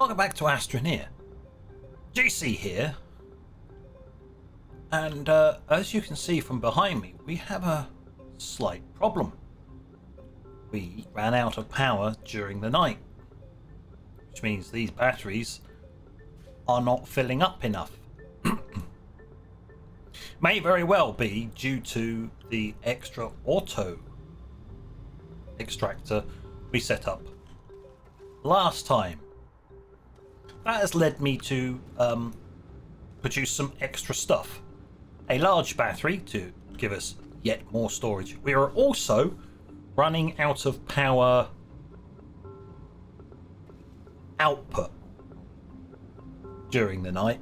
Welcome back to Astroneer. JC here. And as you can see from behind me, we have a slight problem. We ran out of power during the night, which means these batteries are not filling up enough. May very well be due to the extra auto extractor we set up last time. That has led me to produce some extra stuff. A large battery to give us yet more storage. We are also running out of power output during the night.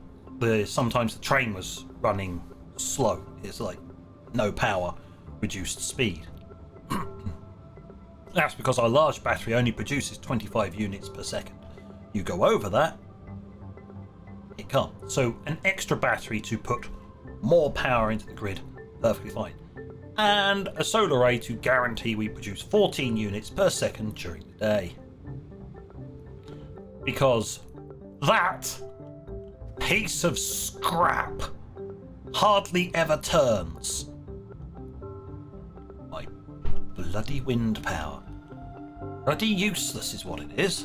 Sometimes the train was running slow. It's like no power, reduced speed. That's because our large battery only produces 25 units per second. You go over that, it can't. So an extra battery to put more power into the grid, perfectly fine. And a solar array to guarantee we produce 14 units per second during the day. Because that piece of scrap hardly ever turns. My bloody wind power. Bloody useless is what it is.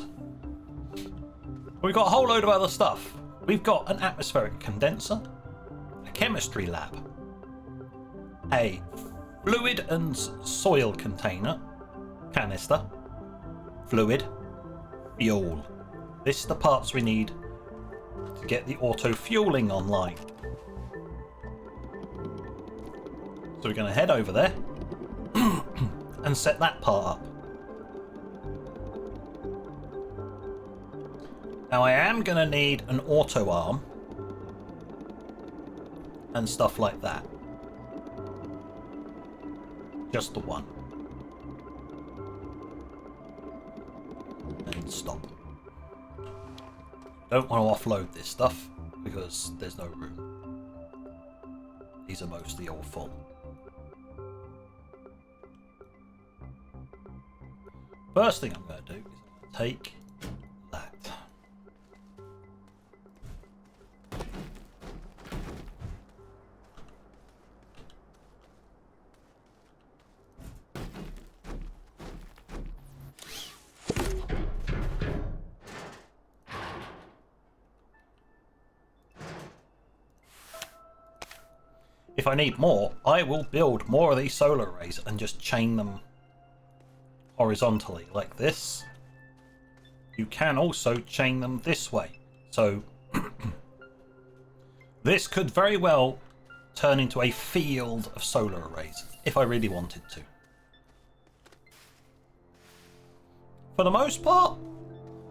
We've got a whole load of other stuff. We've got an atmospheric condenser, a chemistry lab, a fluid and soil container, canister, fluid, fuel. This is the parts we need to get the auto fueling online. So we're going to head over there and set that part up. Now I am going to need an auto arm and stuff like that. Just the one. And stop. Don't want to offload this stuff because there's no room. These are mostly all full. First thing I'm going to do is I'm going to take that. If I need more, I will build more of these solar arrays and just chain them horizontally like this. You can also chain them this way. So this could very well turn into a field of solar arrays if I really wanted to. For the most part,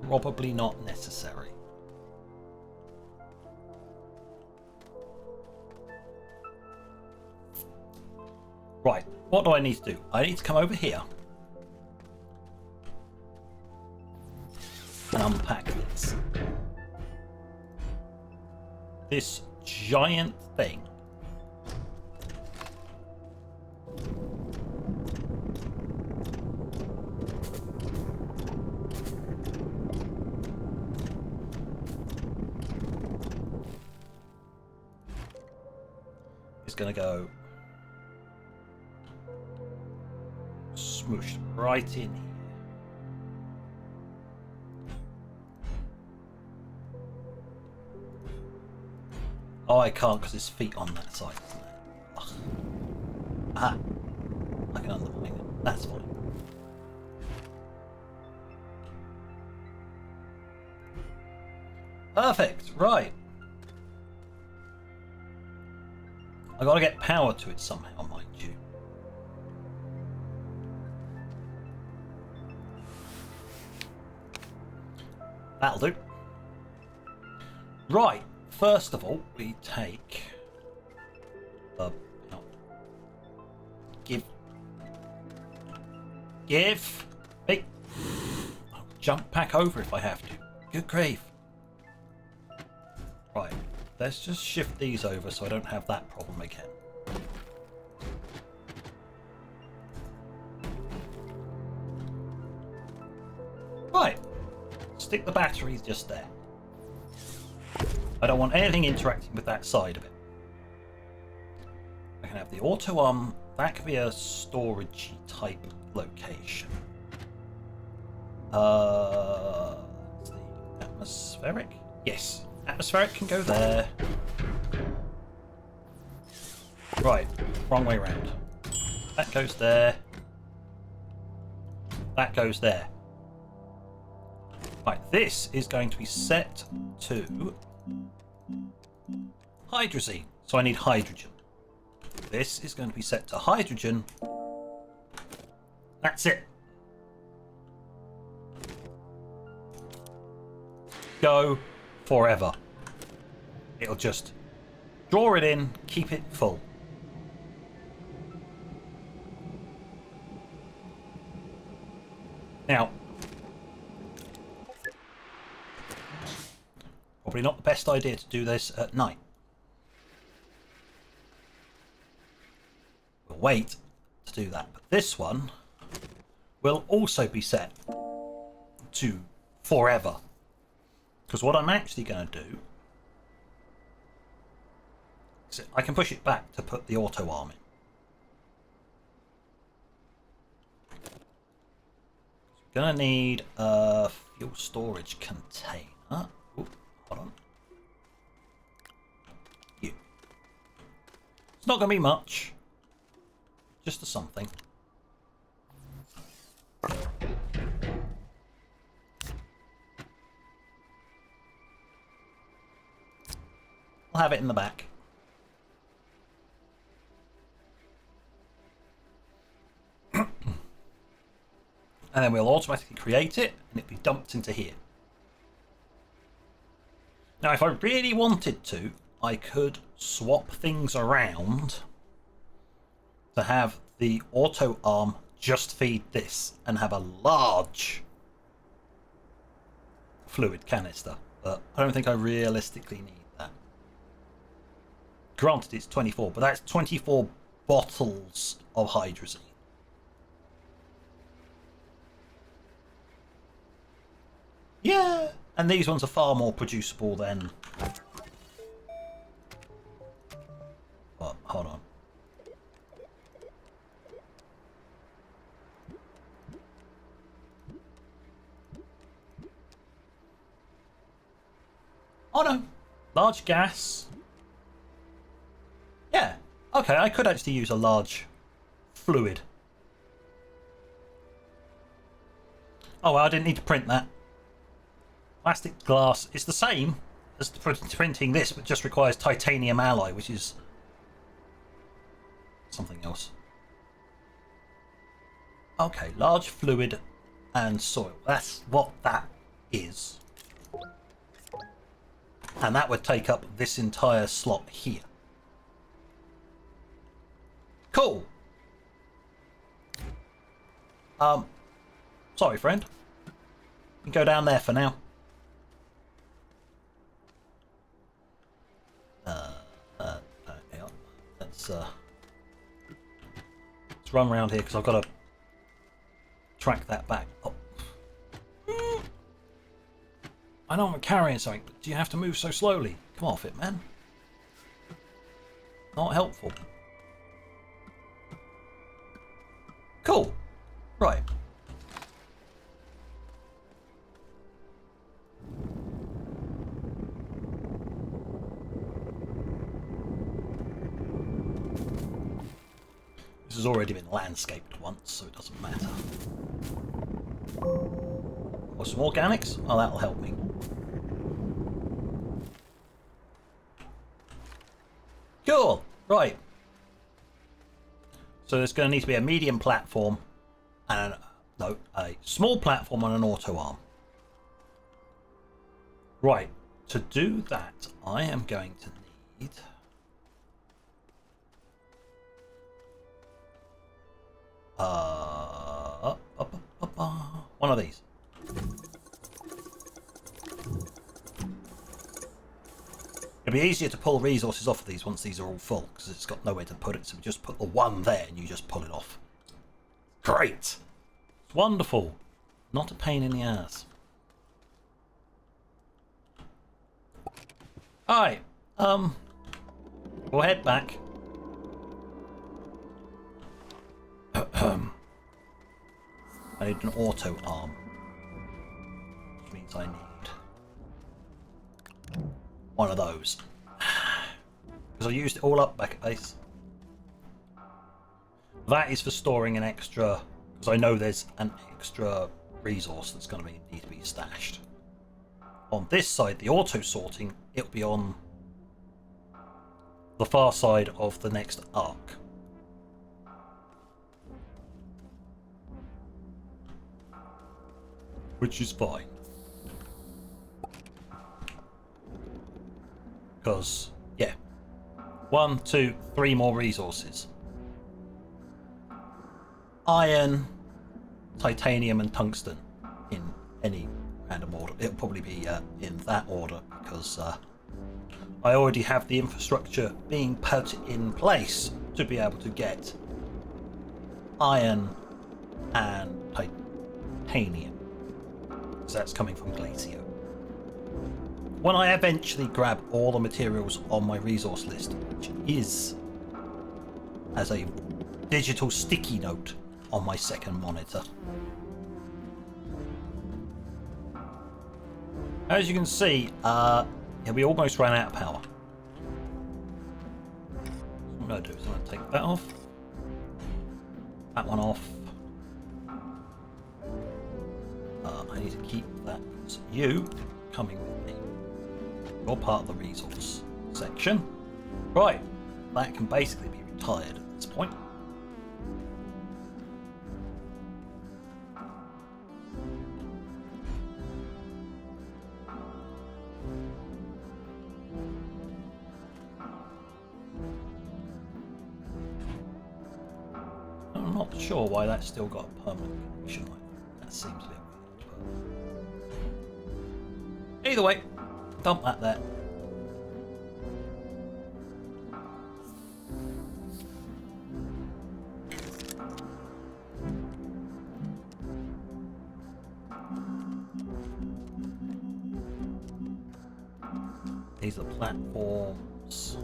probably not necessary. Right, what do I need to do? I need to come over here and unpack this. This giant thing. Is going to go smooshed right in here. Oh, I can't because his feet on that side, isn't it? Ugh. Aha! I can undermine it. That's fine. Perfect. Right. I gotta get power to it somehow, mind you. That'll do. Right. First of all, we take the give. Hey, I'll jump back over if I have to. Good grief. Right, let's just shift these over so I don't have that problem again. Right, stick the batteries just there. I don't want anything interacting with that side of it. I can have the auto arm. That could be a storage type location. The atmospheric? Yes, atmospheric can go there. Right, wrong way round. That goes there. That goes there. Right, this is going to be set to hydrazine. So I need hydrogen. This is going to be set to hydrogen. That's it. Go forever. It'll just draw it in, keep it full. Now, probably not the best idea to do this at night. We'll wait to do that. But this one will also be set to forever. Because what I'm actually going to do is I can push it back to put the auto arm in. We're going to need a fuel storage container. Ooh, hold on. You. It's not going to be much. Just a something. I'll have it in the back. And then we'll automatically create it and it'll be dumped into here. Now if I really wanted to, I could swap things around to have the auto arm just feed this and have a large fluid canister, but I don't think I realistically need that. Granted it's 24, but that's 24 bottles of hydrazine. Yeah, and these ones are far more producible than... Oh, hold on. Oh no, large gas. Yeah, okay, I could actually use a large fluid. Oh well, I didn't need to print that. Plastic glass, it's the same as printing this, but just requires titanium alloy, which is something else. Okay, large fluid and soil. That's what that is. And that would take up this entire slot here. Cool. Sorry, friend. You can go down there for now. Hang on. Let's run around here because I've got to track that back. Oh. I know I'm carrying something, but do you have to move so slowly? Come off it, man. Not helpful. Cool. Right. This has already been landscaped once, so it doesn't matter. Or some organics? Oh, that'll help me. Cool. Right. So there's going to need to be a medium platform and a small platform and an auto arm. Right. To do that, I am going to need one of these. It'll be easier to pull resources off of these once these are all full, because it's got nowhere to put it, so we just put the one there and you just pull it off. Great! It's wonderful. Not a pain in the ass. Alright, we'll head back. I need an auto arm, which means I need one of those. Because I used it all up back at base. That is for storing an extra, because I know there's an extra resource that's going to need to be stashed. On this side, the auto sorting, it'll be on the far side of the next arc. Which is fine. Because, yeah. 1, 2, 3 more resources. Iron, titanium and tungsten in any random order. It'll probably be in that order because I already have the infrastructure being put in place to be able to get iron and titanium. So that's coming from Glacio. When I eventually grab all the materials on my resource list, which is as a digital sticky note on my second monitor. As you can see, yeah, we almost ran out of power. What I'm going to do is I'm going to take that off, that one off. I need to keep that because you coming with me. You're part of the resource section. Right, that can basically be retired at this point. I'm not sure why that's still got a permanent connection like that. That seems a bit weird. But either way, dump that there. These are platforms.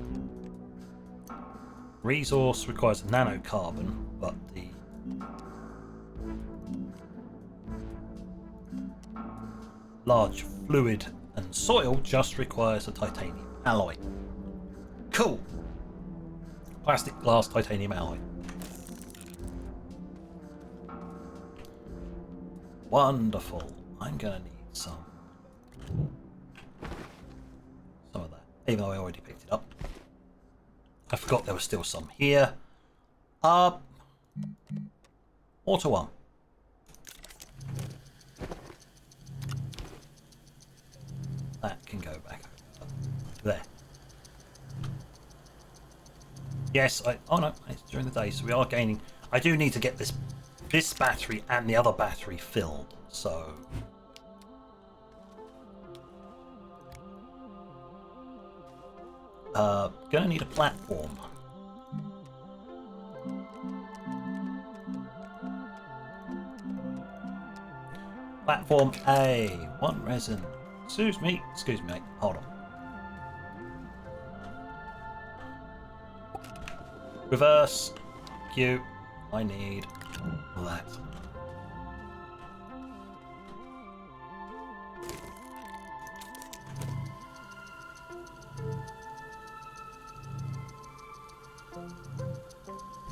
Resource requires a nanocarbon, but the large fluid and soil just requires a titanium alloy. Cool. Plastic, glass, titanium alloy. Wonderful. I'm gonna need some of that, even though I already picked it up. I forgot there was still some here. Auto one. That can go back over there. Yes, oh no, it's during the day, so we are gaining. I do need to get this battery and the other battery filled, so gonna need a platform. Platform A, 1 resin. Excuse me, mate. Hold on. Reverse. Q. I need that.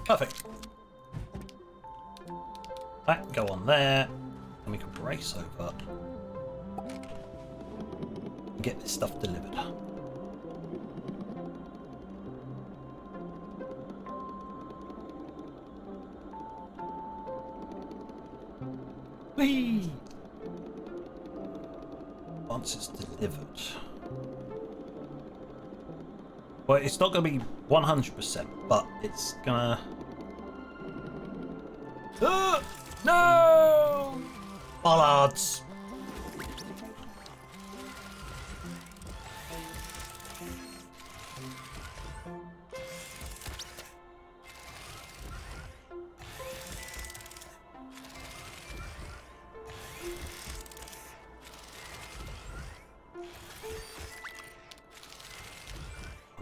Perfect. That can go on there, and we can race over and get this stuff delivered. Whee! Once it's delivered. Well, it's not going to be 100%, but it's gonna... No! Bollards!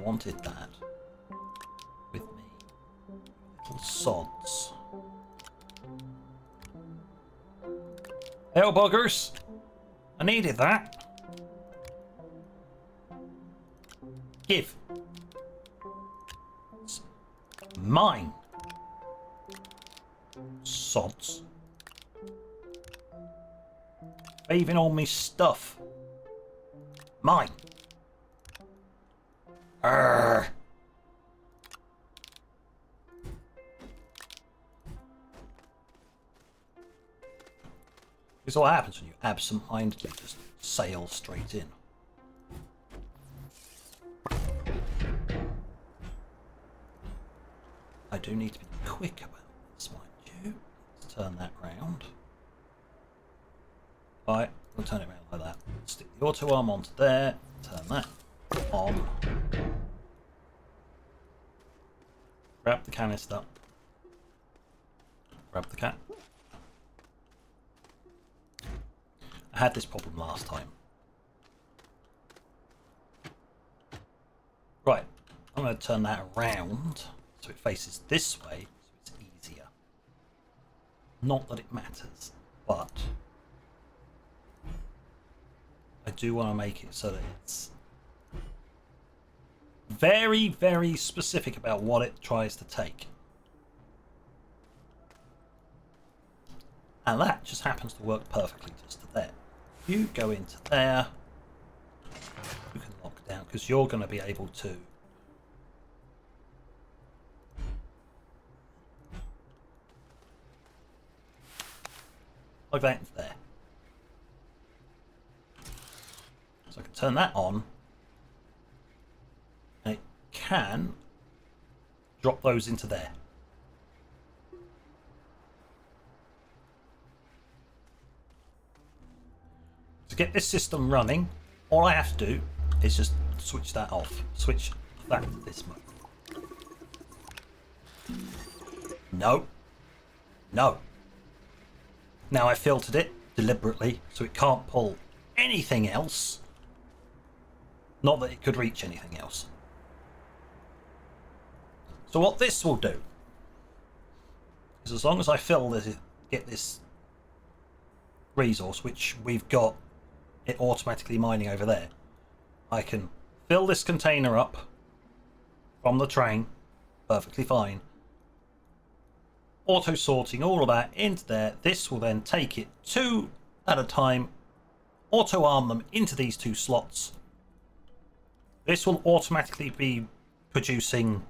wanted that with me. Little sods. Hell buggers! I needed that. Give. It's mine. Sods. Leaving all me stuff. Mine. Arrgh. This is what happens when you absent-mindedly just sail straight in. I do need to be quick about this, mind you. Let's turn that round. Right, we'll turn it around like that. Stick the auto arm onto there, turn that on. Grab the canister. Grab the cat. I had this problem last time. Right, I'm going to turn that around so it faces this way so it's easier. Not that it matters, but I do want to make it so that it's very, very specific about what it tries to take. And that just happens to work perfectly just to there. You go into there, you can lock down because you're going to be able to plug that into there. So I can turn that on and it can drop those into there. To get this system running, all I have to do is just switch that off. Switch that to this mode. No. No. Now I filtered it deliberately so it can't pull anything else. Not that it could reach anything else. So what this will do is as long as I fill this, get this resource, which we've got it automatically mining over there, I can fill this container up from the train perfectly fine, auto sorting all of that into there. This will then take it two at a time, auto arm them into these two slots. This will automatically be producing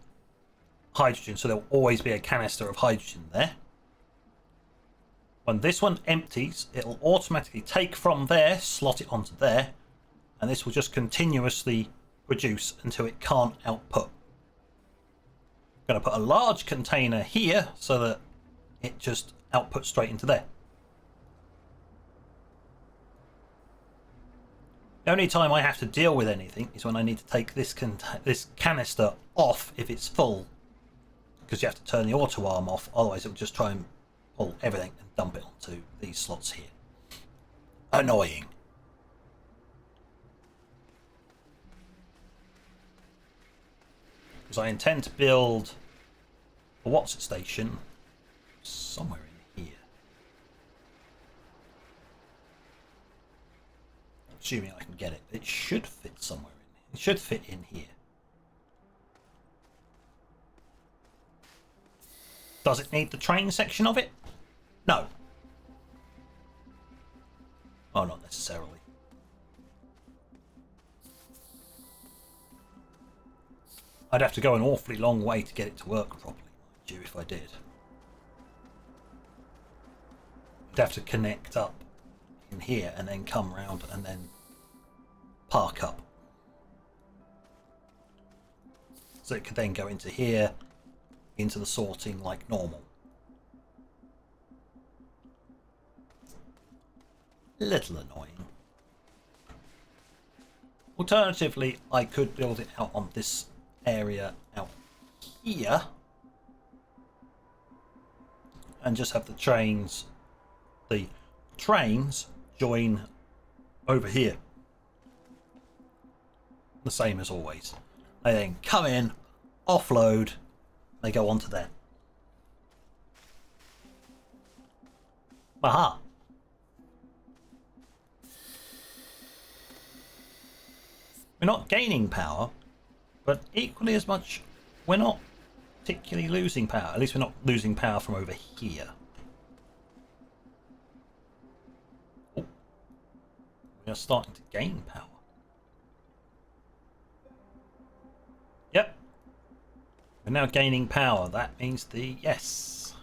hydrogen, so there'll always be a canister of hydrogen there. When this one empties, it'll automatically take from there, slot it onto there, and this will just continuously produce until it can't output. I'm going to put a large container here so that it just outputs straight into there. The only time I have to deal with anything is when I need to take this canister off if it's full, because you have to turn the auto arm off, otherwise it will just try and pull everything and dump it onto these slots here. Annoying. Because I intend to build a what's-it station somewhere in here. Assuming I can get it. It should fit somewhere in here. It should fit in here. Does it need the train section of it? No. Oh, not necessarily. I'd have to go an awfully long way to get it to work properly, mind you, if I did. I'd have to connect up in here and then come round and then park up. So it could then go into here, into the sorting like normal. Little annoying. Alternatively, I could build it out on this area out here and just have the trains join over here. The same as always. They then come in, offload, they go on to there. Aha! We're not gaining power, but equally as much, we're not particularly losing power. At least we're not losing power from over here. Oh. We are starting to gain power. Yep. We're now gaining power. That means yes.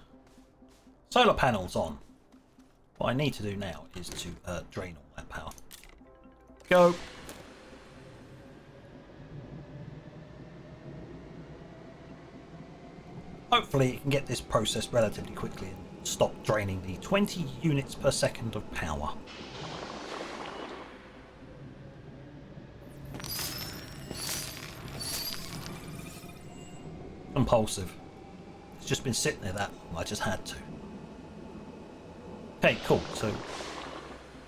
Solar panels on. What I need to do now is to drain all that power. Go. Hopefully it can get this processed relatively quickly and stop draining the 20 units per second of power. Compulsive. It's just been sitting there that long, I just had to. Okay, cool. So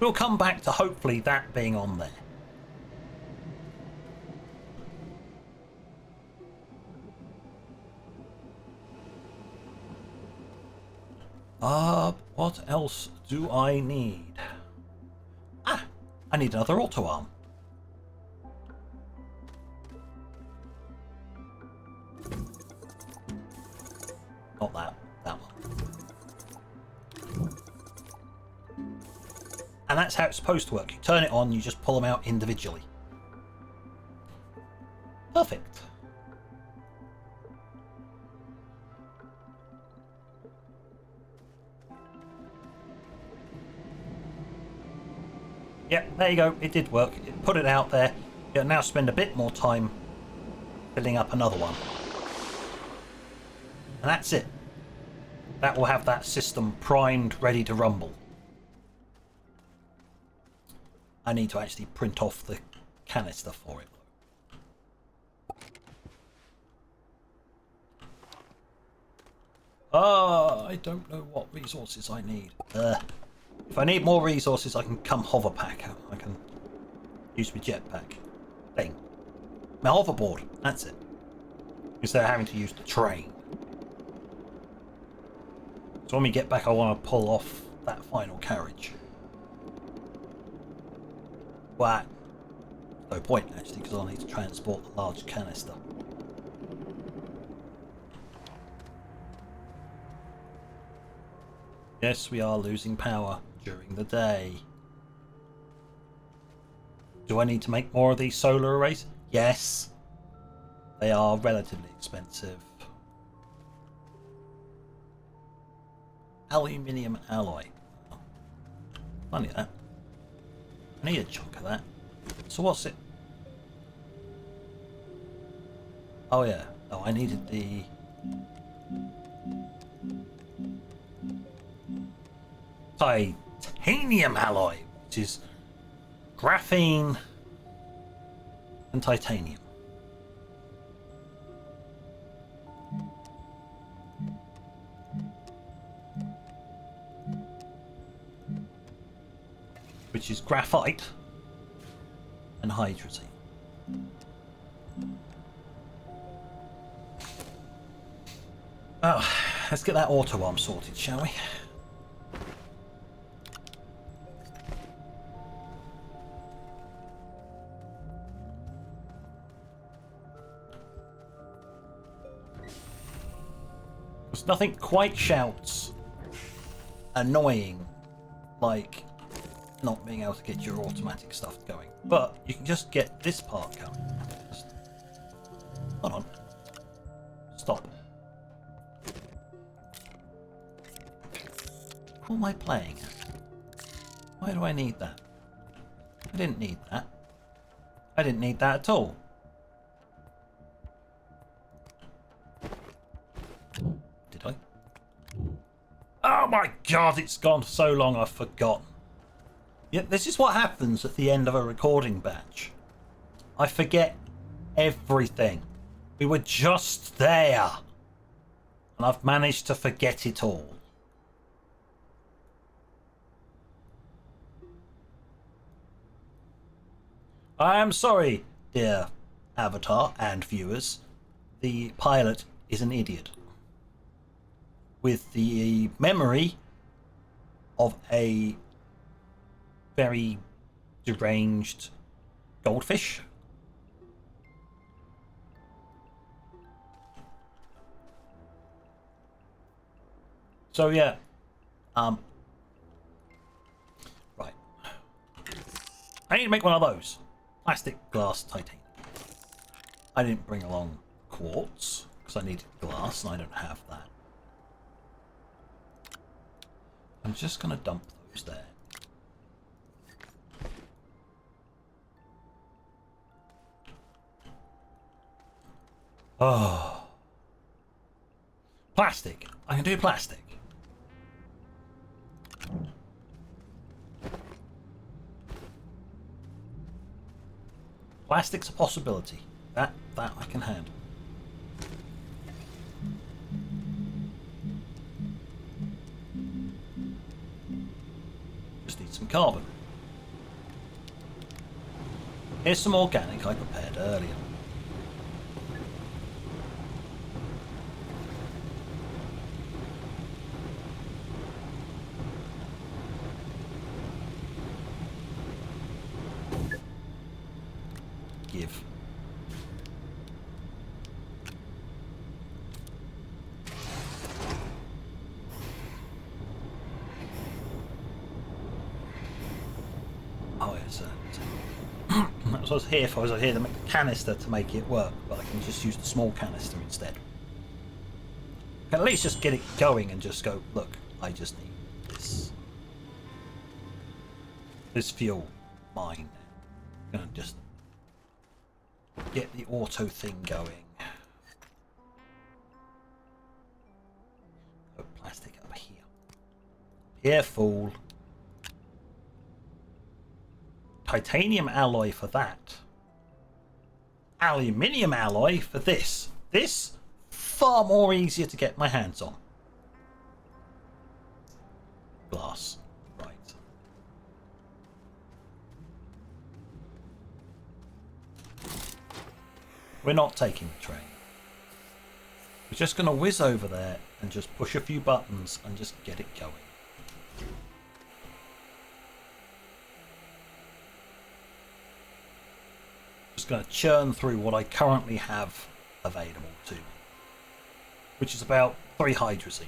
we'll come back to hopefully that being on there. What else do I need? Ah, I need another auto arm. Not that one. And that's how it's supposed to work. You turn it on, you just pull them out individually. Perfect. Yep, there you go. It did work. It put it out there. You'll now spend a bit more time filling up another one. And that's it. That will have that system primed, ready to rumble. I need to actually print off the canister for it. I don't know what resources I need. If I need more resources, I can come hoverpack. I can use my jetpack. Thing. My hoverboard. That's it. Instead of having to use the train. So when we get back, I want to pull off that final carriage. Well, no point actually, because I'll need to transport the large canister. Yes, we are losing power during the day. Do I need to make more of these solar arrays? Yes. They are relatively expensive. Aluminium alloy. Oh, funny that. I need a chunk of that. So what's it? Oh yeah. Oh, I needed the... titanium alloy, which is graphene and titanium. Which is graphite and hydrazine. Oh, let's get that auto arm sorted, shall we? Because nothing quite shouts annoying like not being able to get your automatic stuff going, but you can just get this part going. Just... hold on. Stop. What am I playing at? Why do I need that? I didn't need that. I didn't need that at all. Did I? Oh my god, it's gone so long I've forgotten. Yeah, this is what happens at the end of a recording batch. I forget everything. We were just there. And I've managed to forget it all. I am sorry, dear avatar and viewers, the pilot is an idiot with the memory of a very deranged goldfish. So yeah, right. I need to make one of those. Plastic, glass, titanium. I didn't bring along quartz because I needed glass and I don't have that. I'm just going to dump those there. Oh. Plastic. I can do plastic. Plastic's a possibility. That I can handle. Just need some carbon. Here's some organic I prepared earlier. Give. Oh, yes, that's what I was here for. I was here to make a canister to make it work, but I can just use the small canister instead. I can at least just get it going and just go, look, I just need this fuel mine. I'm gonna just get the auto thing going. Put plastic up here. Here, fool. Titanium alloy for that. Aluminium alloy for this. This, far more easier to get my hands on. Glass. Right. We're not taking the train. We're just going to whiz over there and just push a few buttons and just get it going. Just going to churn through what I currently have available to me, which is about 3 hydrazine.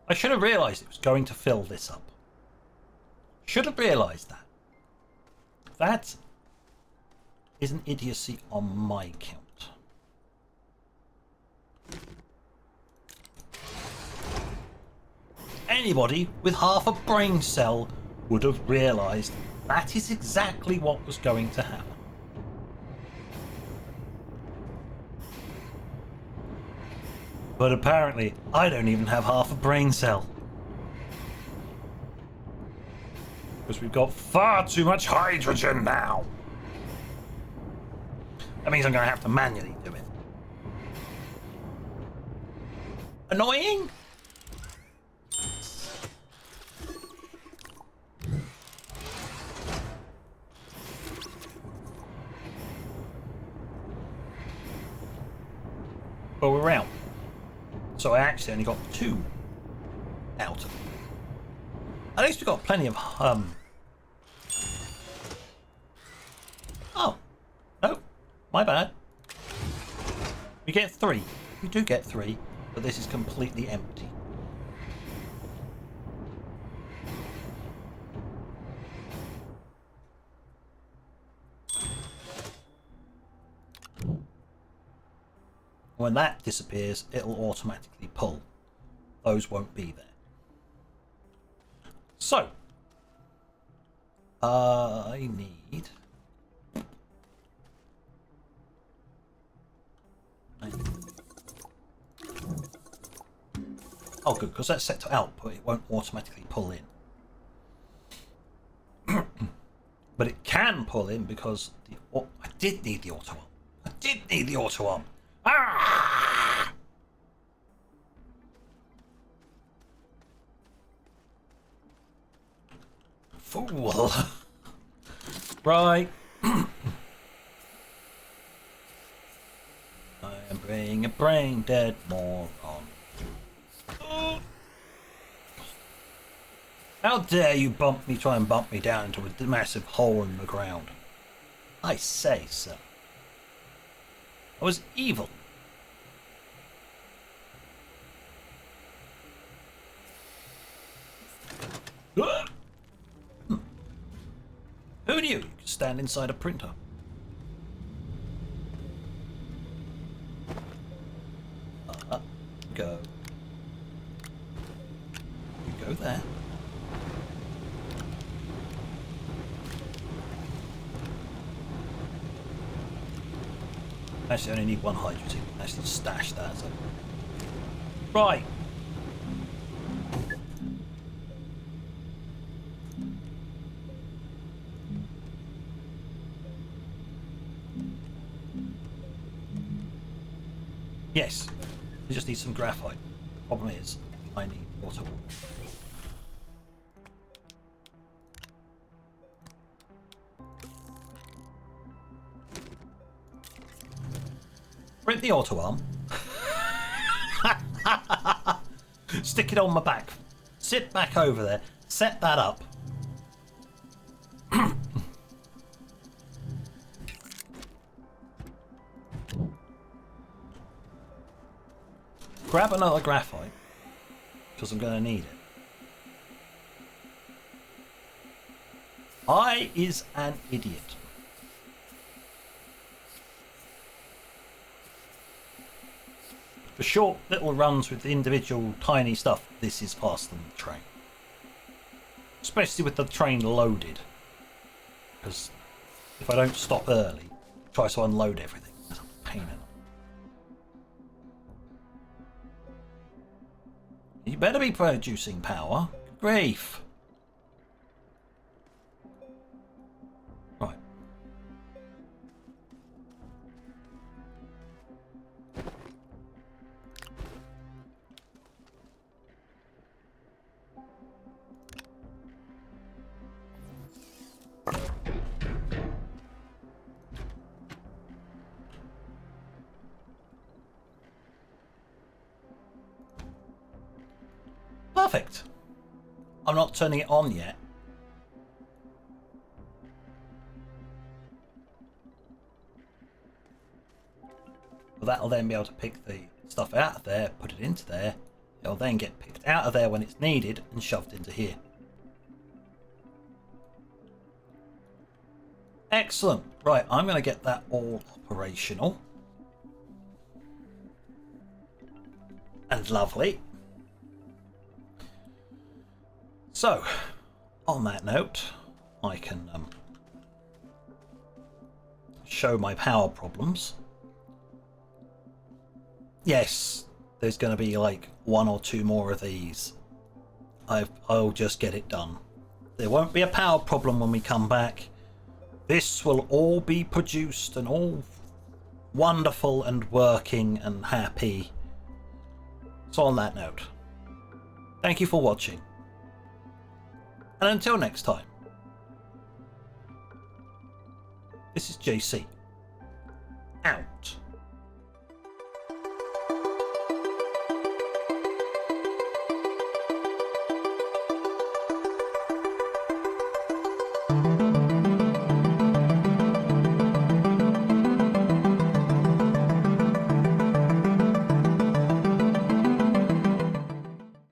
I should have realised it was going to fill this up. Should have realised that. That is an idiocy on my count. Anybody with half a brain cell would have realised that is exactly what was going to happen. But apparently, I don't even have half a brain cell. Because we've got far too much hydrogen now. That means I'm going to have to manually do it. Annoying? But we're out. So I actually only got 2 out of it. At least we got plenty of Oh, no, my bad. We get 3. We do get 3, but this is completely empty. When that disappears, it'll automatically pull. Those won't be there. So, I need... Oh, good, because that's set to output. It won't automatically pull in. But it can pull in because I did need the auto arm. I did need the auto arm. Ah! Fool. Right. I am being a brain dead moron. How dare you try and bump me down into a massive hole in the ground. I say so. I was evil. Who knew you could stand inside a printer? Go. You go there. Actually, I only need one hydrazine. Actually, stash that. So. Right. Yes. We just need some graphite. Problem is, I need water. Print the auto arm. Stick it on my back. Sit back over there. Set that up. Grab another graphite, because I'm going to need it. I is an idiot. For short little runs with the individual tiny stuff, this is faster than the train. Especially with the train loaded. Because if I don't stop early, it tries to unload everything. It's a pain in it. You better be producing power. Good grief. Right. Perfect. I'm not turning it on yet. But that'll then be able to pick the stuff out of there, put it into there. It'll then get picked out of there when it's needed and shoved into here. Excellent. Right, I'm going to get that all operational. And lovely. So, on that note, I can show my power problems. Yes, there's going to be like one or two more of these. I'll just get it done. There won't be a power problem when we come back. This will all be produced and all wonderful and working and happy. So on that note, thank you for watching. And until next time, this is JC. Out.